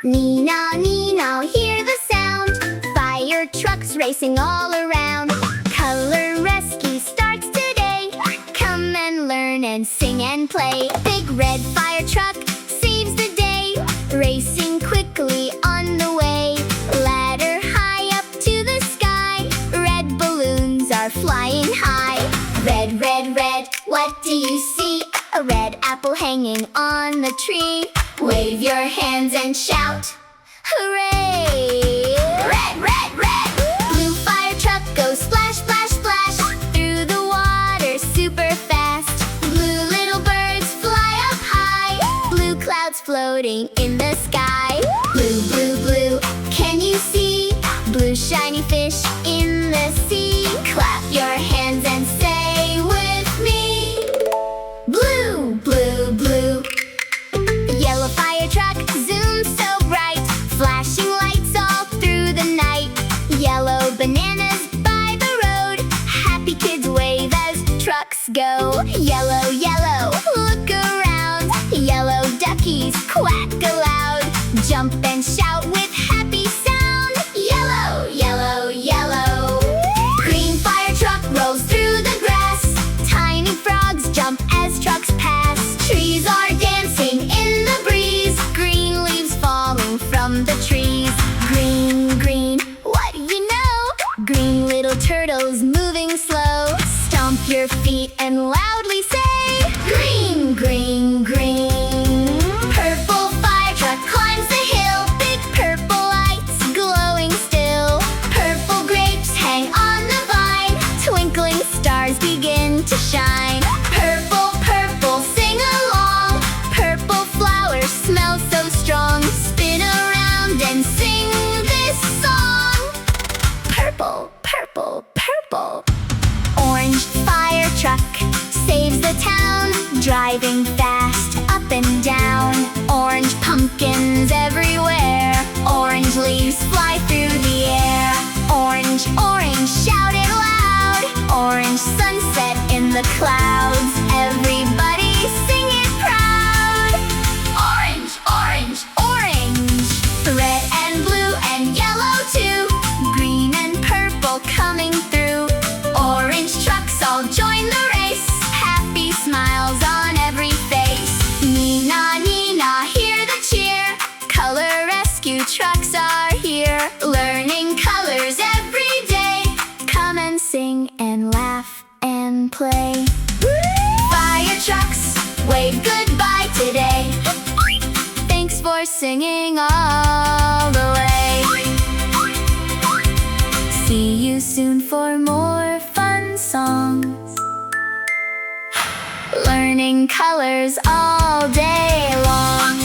Nina, Nina, hear the sound. Fire trucks racing all around. Color rescue starts today. Come and learn and sing and play. Big red fire truck saves the day, racing quickly on the way. Ladder high up to the sky. Red balloons are flying high. Red, red, red, what do you see? A red apple hanging on the tree. Wave your hands and shout, hooray! Red, red, red! Blue fire truck goes splash, splash, splash through the water super fast. Blue little birds fly up high. Blue clouds floating in the sky. Blue, blue, blue, can you see? Blue shiny fish in the sea. Clap your hands and say with me, blue, blue, blue. Yellow fire truck zooms so bright, flashing lights all through the night. Yellow bananas by the road, happy kids wave as trucks go. Yellow, yellow, look around. Yellow duckies quack aloud. Jump and shout with happy sound. Yellow, yellow, yellow. Green fire truck rolls through the grass. Tiny frogs jump as trucks pass. Trees are dancing in the breeze. Green leaves falling from the trees. Green, green, what do you know? Green little turtles moving slow. Stomp your feet and loudly say, green, green, green. Purple fire truck climbs the hill. Big purple lights glowing still. Purple grapes hang on the vine. Twinkling stars begin to shine. Purple, purple, sing along. Purple flowers smell so strong. Spin around and sing this song. Purple, purple, purple. Orange fire truck saves the town, driving fast up and down. Orange pumpkins everywhere. Orange leaves fly through the air. Orange, orange, shout it loud. Orange sunset in the clouds. Everybody sing it proud. Orange, orange, orange. Red and blue and yellow too. Green and purple coming through. Orange trucks all join the race. Happy smiles on every face. Nina, Nina, hear the cheer. Color rescue trucks are here. Learning colors every day. Come and sing and laugh and play. Fire trucks, wave goodbye today. Thanks for singing all the way. See you soon for more fun songs. Learning colors all day long.